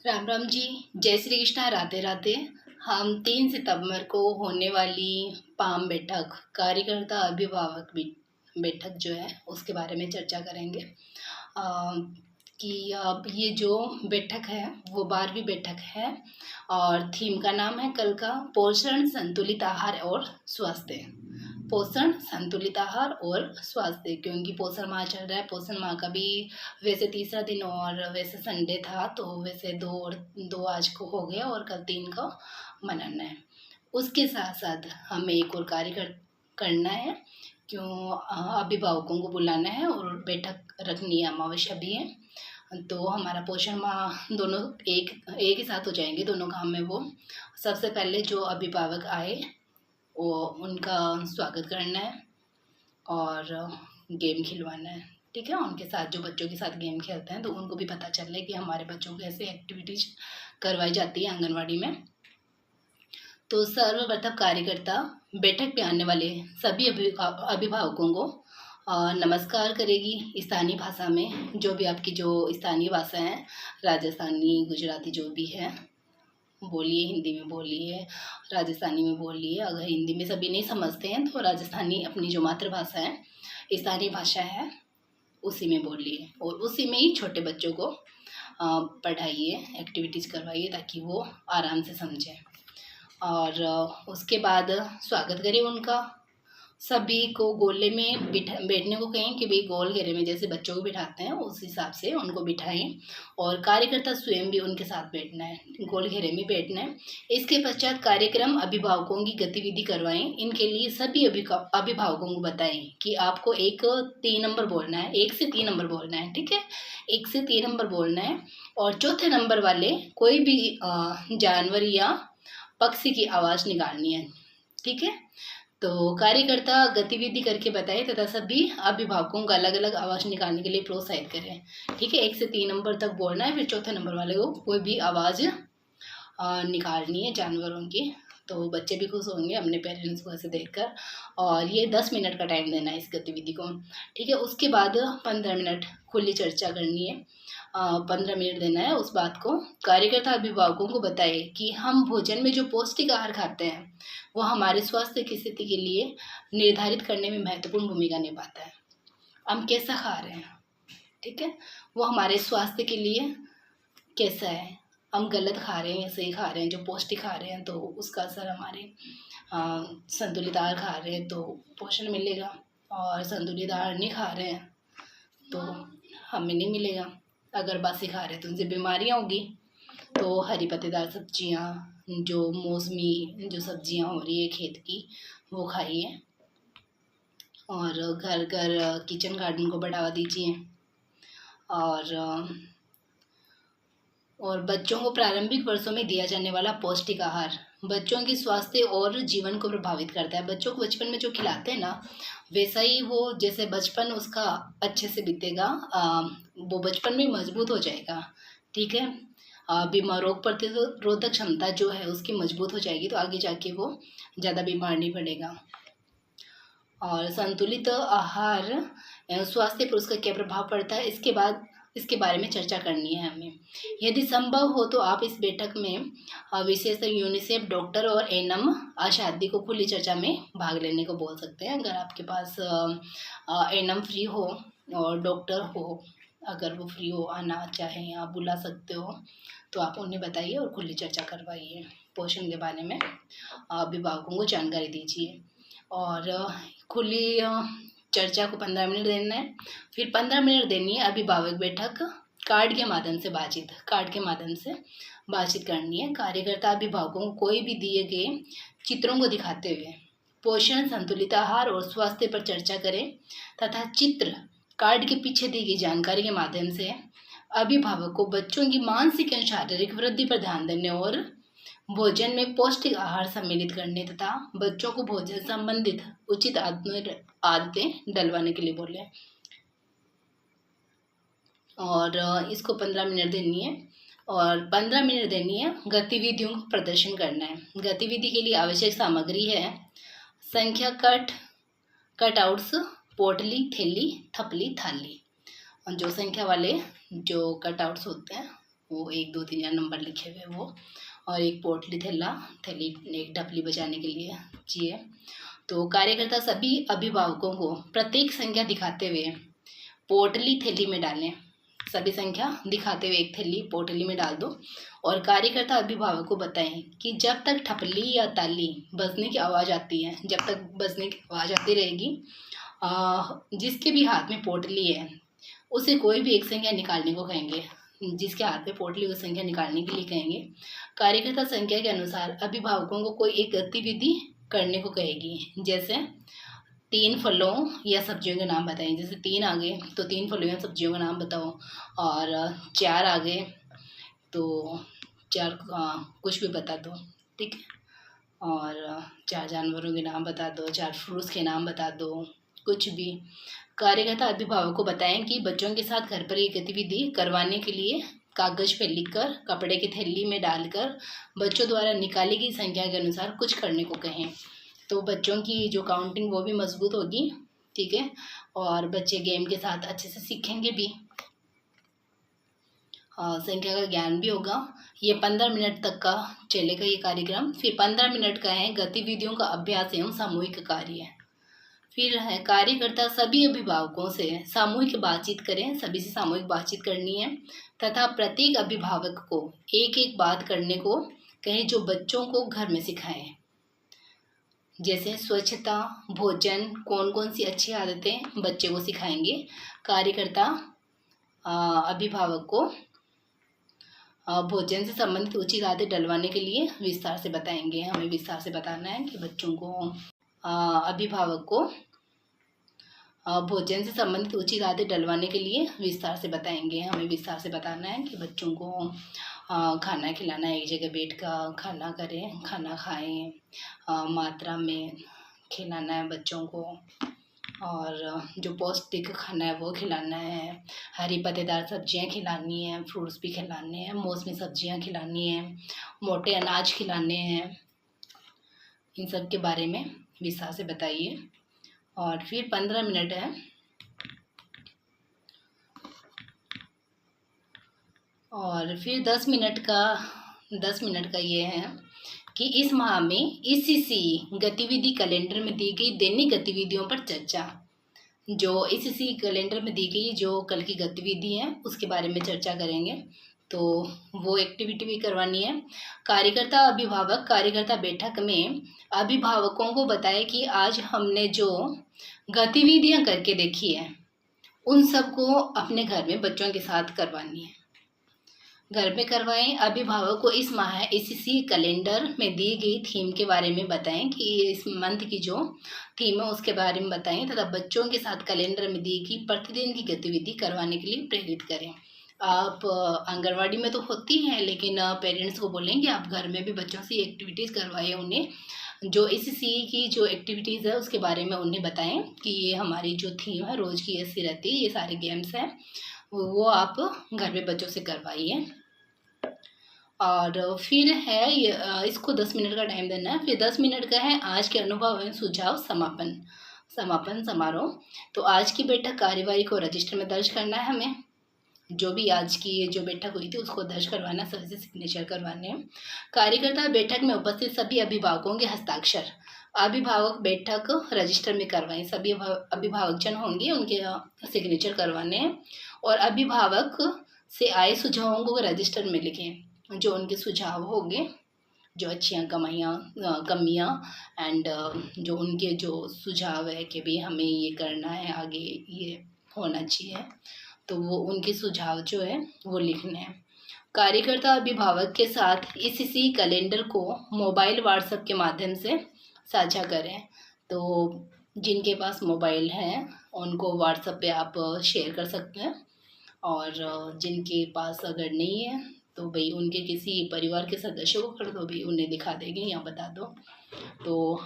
राम राम जी। जय श्री कृष्णा। राधे राधे। हम 3 सितंबर को होने वाली पाम बैठक, कार्यकर्ता अभिभावक बैठक जो है उसके बारे में चर्चा करेंगे। कि अब ये जो बैठक है वो 12वीं बैठक है और थीम का नाम है कल का पोषण, संतुलित आहार और स्वास्थ्य। पोषण, संतुलित आहार और स्वास्थ्य, क्योंकि पोषण माह चल रहा है। पोषण माह का भी वैसे तीसरा दिन और वैसे संडे था, तो वैसे दो आज को हो गया और कल 3 का मनाना है। उसके साथ साथ हमें एक और कार्य करना है, क्यों अभिभावकों को बुलाना है और बैठक रखनी है। अमावस्या भी है, तो हमारा पोषण माह दोनों एक ही साथ हो जाएंगे दोनों काम में। वो सबसे पहले जो अभिभावक आए वो उनका स्वागत करना है और गेम खिलवाना है। ठीक है, उनके साथ जो बच्चों के साथ गेम खेलते हैं तो उनको भी पता चले कि हमारे बच्चों को ऐसे एक्टिविटीज करवाई जाती है आंगनवाड़ी में। तो सर्वप्रथम कार्यकर्ता बैठक पे आने वाले सभी अभिभावकों को नमस्कार करेगी स्थानीय भाषा में। जो भी आपकी जो स्थानीय भाषा है, राजस्थानी, गुजराती जो भी है बोलिए, हिंदी में बोलिए, राजस्थानी में बोलिए। अगर हिंदी में सभी नहीं समझते हैं तो राजस्थानी अपनी जो मातृभाषा है, स्थानीय भाषा है, उसी में बोलिए और उसी में ही छोटे बच्चों को पढ़ाइए, एक्टिविटीज़ करवाइए ताकि वो आराम से समझें। और उसके बाद स्वागत करें उनका। सभी को गोले में बैठने को कहें कि भाई गोल घेरे में जैसे बच्चों को बिठाते हैं उस हिसाब से उनको बिठाएं और कार्यकर्ता स्वयं भी उनके साथ बैठना है, गोल घेरे में बैठना है। इसके पश्चात कार्यक्रम अभिभावकों की गतिविधि करवाएं। इनके लिए सभी अभिभावकों को बताएं कि आपको 1 से 3 नंबर बोलना है, 1 से 3 नंबर बोलना है। ठीक है, 1 से 3 नंबर बोलना है और चौथे नंबर वाले कोई भी जानवर या पक्षी की आवाज़ निकालनी है। ठीक है, तो कार्यकर्ता गतिविधि करके बताए तथा सभी अभिभावकों को अलग अलग आवाज़ निकालने के लिए प्रोत्साहित करें। ठीक है, 1 से 3 नंबर तक बोलना है, फिर चौथे नंबर वाले को कोई भी आवाज़ निकालनी है जानवरों की। तो बच्चे भी खुश होंगे अपने पेरेंट्स को ऐसे देखकर। और ये 10 मिनट का टाइम देना है इस गतिविधि को। ठीक है, उसके बाद 15 मिनट खुली चर्चा करनी है। 15 मिनट देना है उस बात को। कार्यकर्ता अभिभावकों को बताए कि हम भोजन में जो पौष्टिक आहार खाते हैं वो हमारे स्वास्थ्य की स्थिति के लिए निर्धारित करने में महत्वपूर्ण भूमिका निभाता है। हम कैसा खा रहे हैं, ठीक है, वो हमारे स्वास्थ्य के लिए कैसा है। हम गलत खा रहे हैं या सही खा रहे हैं, जो पौष्टिक खा रहे हैं तो उसका असर हमारे संतुलित आहार खा रहे हैं तो पोषण मिलेगा, और संतुलित आहार नहीं खा रहे हैं तो हमें नहीं मिलेगा। अगर बासी खा रहे हैं तो उनसे बीमारियाँ होगी। तो हरी पत्तेदार सब्जियाँ, जो मौसमी जो सब्जियाँ हो रही है खेत की, वो खाइए और घर घर किचन गार्डन को बढ़ावा दीजिए। और बच्चों को प्रारंभिक वर्षों में दिया जाने वाला पौष्टिक आहार बच्चों के स्वास्थ्य और जीवन को प्रभावित करता है। बच्चों को बचपन में जो खिलाते हैं ना, वैसा ही वो जैसे बचपन उसका अच्छे से बीतेगा, वो बचपन में मजबूत हो जाएगा। ठीक है, बीमार रोग प्रतिरोधक क्षमता जो है उसकी मजबूत हो जाएगी, तो आगे जाके वो ज़्यादा बीमार नहीं पड़ेगा। और संतुलित आहार स्वास्थ्य पर उसका क्या प्रभाव पड़ता है, इसके बारे में चर्चा करनी है हमें। यदि संभव हो तो आप इस बैठक में विशेषतः यूनिसेफ, डॉक्टर और एनम आशादी को खुली चर्चा में भाग लेने को बोल सकते हैं। अगर आपके पास एनम फ्री हो और डॉक्टर हो, अगर वो फ्री हो, आना चाहें आप बुला सकते हो, तो आप उन्हें बताइए और खुली चर्चा करवाइए। पोषण के बारे में अभिभावकों को जानकारी दीजिए। और खुली चर्चा को 15 मिनट देना है। फिर 15 मिनट देनी है अभिभावक बैठक कार्ड के माध्यम से बातचीत करनी है। कार्यकर्ता अभिभावकों को कोई भी दिए गए चित्रों को दिखाते हुए पोषण, संतुलित आहार और स्वास्थ्य पर चर्चा करें तथा चित्र कार्ड के पीछे दी गई जानकारी के माध्यम से अभिभावक को बच्चों की मानसिक एवं शारीरिक वृद्धि पर ध्यान देने और भोजन में पौष्टिक आहार सम्मिलित करने तथा बच्चों को भोजन संबंधित उचित आदतें डलवाने के लिए बोले। और इसको 15 मिनट देनी है। और 15 मिनट देनी है गतिविधियों को प्रदर्शन करना है। गतिविधि के लिए आवश्यक सामग्री है संख्या कटआउट्स, पोटली, थैली, थपली, थाली। और जो संख्या वाले जो कटआउट्स होते हैं वो 1 2 3 4 नंबर लिखे हुए वो, और एक पोटली थैला, थैली एक ढपली बजाने के लिए चाहिए। तो कार्यकर्ता सभी अभिभावकों को प्रत्येक संख्या दिखाते हुए पोटली थैली में डालें। सभी संख्या दिखाते हुए एक थैली पोटली में डाल दो और कार्यकर्ता अभिभावक को बताएं कि जब तक ठपली या ताली बजने की आवाज़ आती है, जब तक बजने की आवाज़ आती रहेगी, जिसके भी हाथ में पोटली है उसे कोई भी एक संख्या निकालने को कहेंगे। जिसके हाथ में पोटली उस संख्या निकालने के लिए कहेंगे। कार्यकर्ता संख्या के अनुसार अभिभावकों को कोई एक गतिविधि करने को कहेगी। जैसे 3 फलों या सब्जियों के नाम बताएं। जैसे 3 आ गए तो 3 फलों या सब्जियों का नाम बताओ, और 4 आ गए तो 4 कुछ भी बता दो, ठीक है। और 4 जानवरों के नाम बता दो, 4 फ्रूट्स के नाम बता दो, कुछ भी। कार्यकर्ता अभिभावक को बताएं कि बच्चों के साथ घर पर ये गतिविधि करवाने के लिए कागज पर लिखकर कपड़े की थैली में डालकर बच्चों द्वारा निकाली गई संख्या के अनुसार कुछ करने को कहें। तो बच्चों की जो काउंटिंग वो भी मजबूत होगी, ठीक है, और बच्चे गेम के साथ अच्छे से सीखेंगे भी, संख्या का ज्ञान भी होगा। ये 15 मिनट तक का चलेगा ये कार्यक्रम। फिर 15 मिनट का है गतिविधियों का अभ्यास एवं सामूहिक कार्य है। फिर है कार्यकर्ता सभी अभिभावकों से सामूहिक बातचीत करें, सभी से सामूहिक बातचीत करनी है तथा प्रत्येक अभिभावक को एक एक बात करने को कहें जो बच्चों को घर में सिखाएं। जैसे स्वच्छता, भोजन, कौन कौन सी अच्छी आदतें बच्चे को सिखाएंगे। कार्यकर्ता अभिभावक को भोजन से संबंधित उचित आदतें डलवाने के लिए विस्तार से बताएंगे। हमें विस्तार से बताना है कि बच्चों को अभिभावक को भोजन से संबंधित उचित आदतें डलवाने के लिए विस्तार से बताएंगे। हमें विस्तार से बताना है कि बच्चों को खाना खिलाना, एक जगह बैठ कर खाना करें, खाना खाएं, मात्रा में खिलाना है बच्चों को, और जो पौष्टिक खाना है वो खिलाना है, हरी पत्तेदार सब्जियां खिलानी है, फ्रूट्स भी खिलाने हैं, मौसमी सब्जियां खिलानी है, मोटे अनाज खिलाने हैं। इन सब के बारे में विस्तार से बताइए। और फिर 15 मिनट है, और फिर 10 मिनट का ये है कि इस माह में इसी गतिविधि कैलेंडर में दी गई दैनिक गतिविधियों पर चर्चा। जो इसी कैलेंडर में दी गई जो कल की गतिविधि है उसके बारे में चर्चा करेंगे, तो वो एक्टिविटी भी करवानी है। कार्यकर्ता बैठक में अभिभावकों को बताए कि आज हमने जो गतिविधियां करके देखी है उन सबको अपने घर में बच्चों के साथ करवानी है। घर में करवाएं। अभिभावक को इस माह इसी कैलेंडर में दी गई थीम के बारे में बताएं कि इस मंथ की जो थीम है उसके बारे में बताएं तथा बच्चों के साथ कैलेंडर में दी गई प्रतिदिन की गतिविधि करवाने के लिए प्रेरित करें। आप आंगनवाड़ी में तो होती हैं, लेकिन पेरेंट्स को बोलेंगे आप घर में भी बच्चों से एक्टिविटीज़ करवाएं। उन्हें जो इसी की जो एक्टिविटीज़ है उसके बारे में उन्हें बताएं कि ये हमारी जो थीम है रोज़ की ऐसी रहती है, ये सारे गेम्स हैं, वो आप घर में बच्चों से करवाइए। और फिर है इसको 10 मिनट का टाइम देना है। फिर 10 मिनट का है आज के अनुभव एवं सुझाव समापन समारोह। तो आज की बैठक कार्यवाही को रजिस्टर में दर्ज करना है। हमें जो भी आज की जो बैठक हुई थी उसको दर्ज करवाना, सभी से सिग्नेचर करवाने हैं। कार्यकर्ता बैठक में उपस्थित सभी अभिभावकों के हस्ताक्षर अभिभावक बैठक रजिस्टर में करवाएं। सभी अभिभावक जन होंगे उनके सिग्नेचर करवाने हैं, और अभिभावक से आए सुझावों को रजिस्टर में लिखें। जो उनके सुझाव होंगे, जो अच्छियाँ कमियाँ एंड जो उनके जो सुझाव है कि भाई हमें ये करना है, आगे ये होना चाहिए, तो वो उनके सुझाव जो है वो लिखने हैं। कार्यकर्ता अभिभावक के साथ इसी कैलेंडर को मोबाइल व्हाट्सएप के माध्यम से साझा करें। तो जिनके पास मोबाइल है उनको व्हाट्सएप पे आप शेयर कर सकते हैं, और जिनके पास अगर नहीं है तो भाई उनके किसी परिवार के सदस्य को कर दो, भाई उन्हें दिखा देंगे या बता दो। तो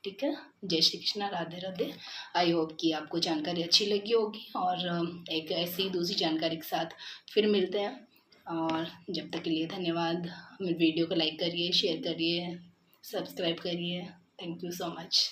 ठीक है, जय श्री कृष्णा, राधे राधे। आई होप कि आपको जानकारी अच्छी लगी होगी, और एक ऐसी दूसरी जानकारी के साथ फिर मिलते हैं। और जब तक के लिए धन्यवाद। मेरे वीडियो को लाइक करिए, शेयर करिए, सब्सक्राइब करिए। Thank you so much.